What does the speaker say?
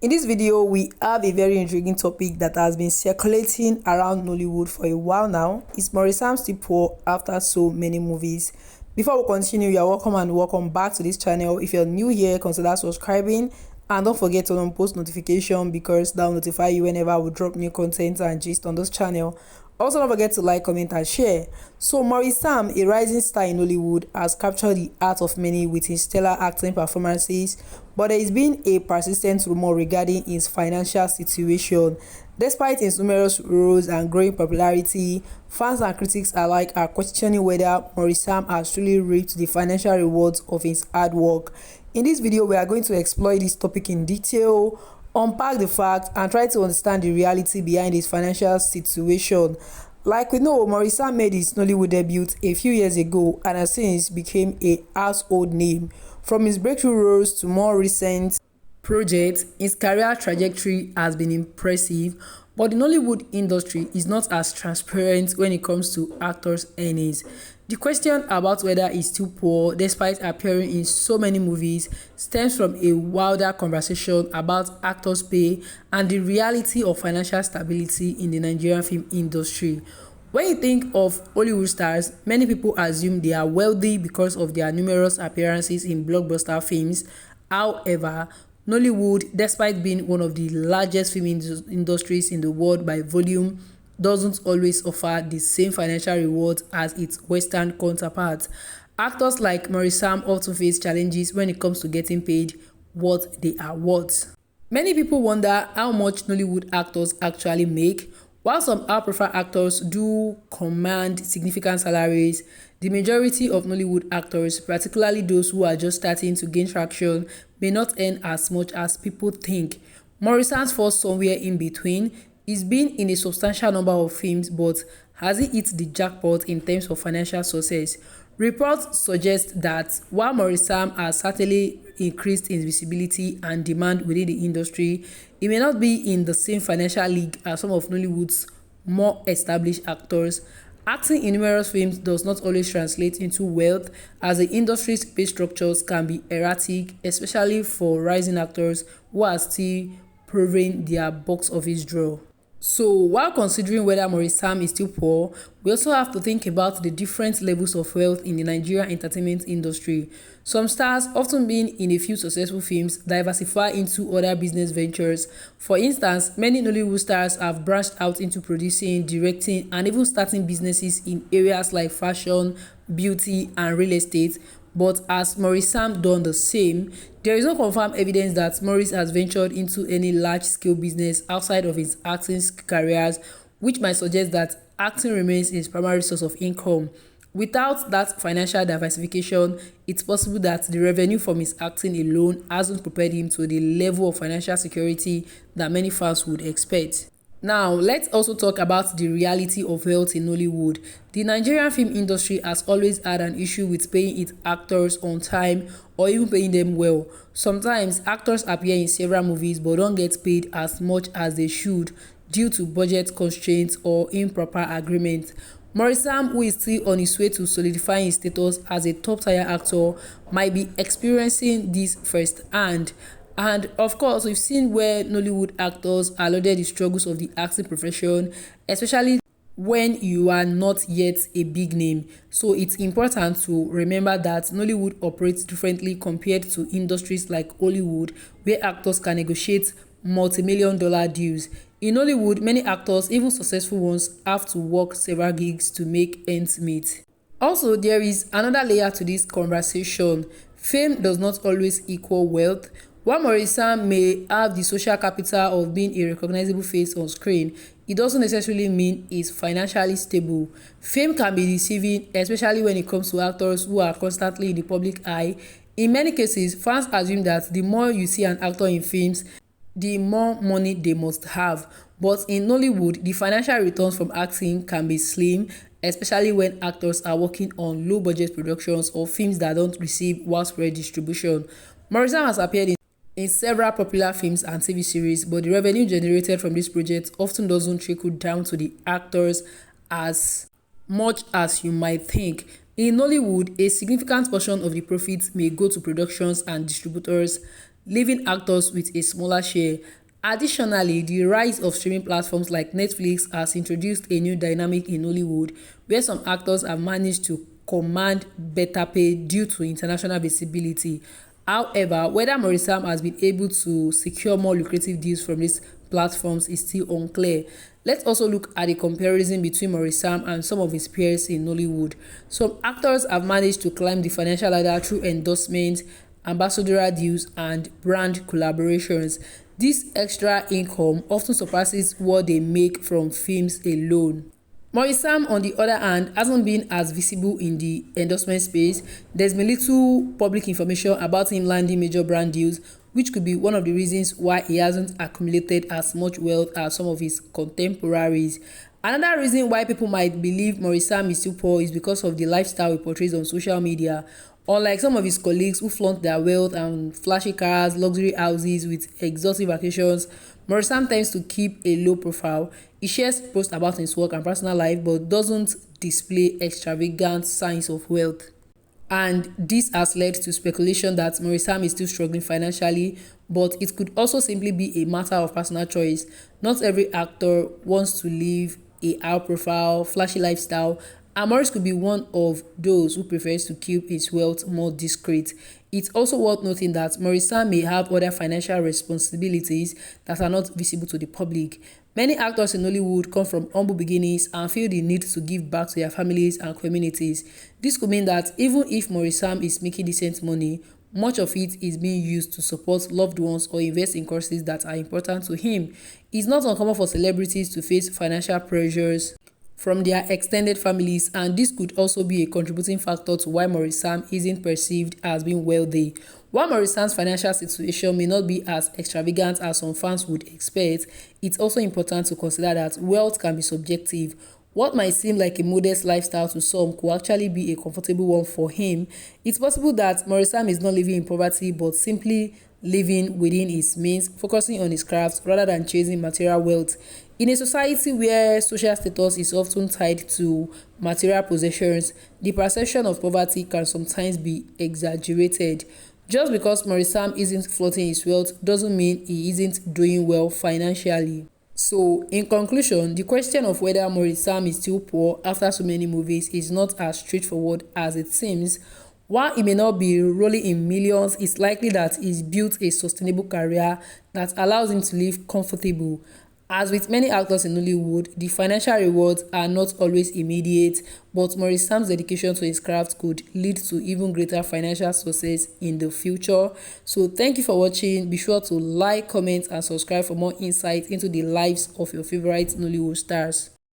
In this video, we have a very intriguing topic that has been circulating around Nollywood for a while now. Is Maurice still poor after so many movies? Before we continue, you are welcome and welcome back to this channel. If you're new here, consider subscribing and don't forget to turn on post notification because that will notify you whenever we drop new content and gist on this channel. Also, don't forget to like, comment and share. So Maurice, a rising star in Hollywood, has captured the heart of many with his stellar acting performances, but there has been a persistent rumor regarding his financial situation. Despite his numerous roles and growing popularity, fans and critics alike are questioning whether Maurice has truly reaped the financial rewards of his hard work. In this video, we are going to explore this topic in detail, unpack the facts and try to understand the reality behind his financial situation. Like we know, Maurice made his Nollywood debut a few years ago and has since became a household name. From his breakthrough roles to more recent projects, his career trajectory has been impressive, but the Nollywood industry is not as transparent when it comes to actors' earnings. The question about whether he's still poor despite appearing in so many movies stems from a wilder conversation about actors' pay and the reality of financial stability in the Nigerian film industry. When you think of Hollywood stars, many people assume they are wealthy because of their numerous appearances in blockbuster films. However, Nollywood, despite being one of the largest film industries in the world by volume, doesn't always offer the same financial rewards as its Western counterparts. Actors like Maurice often face challenges when it comes to getting paid what they are worth. Many people wonder how much Nollywood actors actually make. While some high-profile actors do command significant salaries, the majority of Nollywood actors, particularly those who are just starting to gain traction, may not earn as much as people think. Maurice falls somewhere in between. He's been in a substantial number of films, but has he hit the jackpot in terms of financial success? Reports suggest that while Maurice has certainly increased his visibility and demand within the industry, he may not be in the same financial league as some of Nollywood's more established actors. Acting in numerous films does not always translate into wealth, as the industry's pay structures can be erratic, especially for rising actors who are still proving their box office draw. So, while considering whether Maurice is still poor, we also have to think about the different levels of wealth in the Nigerian entertainment industry. Some stars, often being in a few successful films, diversify into other business ventures. For instance, many Nollywood stars have branched out into producing, directing, and even starting businesses in areas like fashion, beauty, and real estate. But has Maurice done the same? There is no confirmed evidence that Maurice has ventured into any large-scale business outside of his acting careers, which might suggest that acting remains his primary source of income. Without that financial diversification, it's possible that the revenue from his acting alone hasn't prepared him to the level of financial security that many fans would expect. Now, let's also talk about the reality of wealth in Nollywood. The Nigerian film industry has always had an issue with paying its actors on time or even paying them well. Sometimes, actors appear in several movies but don't get paid as much as they should due to budget constraints or improper agreements. Maurice, who is still on his way to solidifying his status as a top-tier actor, might be experiencing this firsthand. And of course, we've seen where Nollywood actors are loaded the struggles of the acting profession, especially when you are not yet a big name. So it's important to remember that Nollywood operates differently compared to industries like Hollywood, where actors can negotiate multi-million-dollar deals. In Hollywood, many actors, even successful ones, have to work several gigs to make ends meet. Also, there is another layer to this conversation. Fame does not always equal wealth. While Maurice may have the social capital of being a recognizable face on screen, it doesn't necessarily mean he's financially stable. Fame can be deceiving, especially when it comes to actors who are constantly in the public eye. In many cases, fans assume that the more you see an actor in films, the more money they must have. But in Nollywood, the financial returns from acting can be slim, especially when actors are working on low-budget productions or films that don't receive widespread distribution. Maurice has appeared in several popular films and TV series, but the revenue generated from these projects often doesn't trickle down to the actors as much as you might think. In Nollywood, a significant portion of the profits may go to productions and distributors. leaving actors with a smaller share. Additionally, the rise of streaming platforms like Netflix has introduced a new dynamic in Hollywood where some actors have managed to command better pay due to international visibility. However, whether Maurice has been able to secure more lucrative deals from these platforms is still unclear. Let's also look at a comparison between Maurice and some of his peers in Nollywood. Some actors have managed to climb the financial ladder through endorsements, ambassadorial deals, and brand collaborations. This extra income often surpasses what they make from films alone. Maurice, on the other hand, hasn't been as visible in the endorsement space. There's been little public information about him landing major brand deals, which could be one of the reasons why he hasn't accumulated as much wealth as some of his contemporaries. Another reason why people might believe Maurice is still poor is because of the lifestyle he portrays on social media. Unlike some of his colleagues who flaunt their wealth and flashy cars, luxury houses with exotic vacations, Maurice tends to keep a low profile. He shares posts about his work and personal life but doesn't display extravagant signs of wealth. And this has led to speculation that Maurice is still struggling financially, but it could also simply be a matter of personal choice. Not every actor wants to live a high profile, flashy lifestyle, and Maurice could be one of those who prefers to keep his wealth more discreet. It's also worth noting that Maurice may have other financial responsibilities that are not visible to the public. Many actors in Hollywood come from humble beginnings and feel the need to give back to their families and communities. This could mean that even if Maurice is making decent money, much of it is being used to support loved ones or invest in causes that are important to him. It's not uncommon for celebrities to face financial pressures from their extended families, and this could also be a contributing factor to why Maurice isn't perceived as being wealthy. While Maurice's financial situation may not be as extravagant as some fans would expect, it's also important to consider that wealth can be subjective. What might seem like a modest lifestyle to some could actually be a comfortable one for him. It's possible that Maurice is not living in poverty but simply living within his means, focusing on his craft rather than chasing material wealth. In a society where social status is often tied to material possessions, the perception of poverty can sometimes be exaggerated. Just because Maurice isn't flaunting his wealth doesn't mean he isn't doing well financially. So, in conclusion, the question of whether Maurice is still poor after so many movies is not as straightforward as it seems. While he may not be rolling in millions, it's likely that he's built a sustainable career that allows him to live comfortable. As with many actors in Hollywood, the financial rewards are not always immediate, but Maurice dedication to his craft could lead to even greater financial success in the future. So thank you for watching. Be sure to like, comment, and subscribe for more insights into the lives of your favorite Nollywood stars.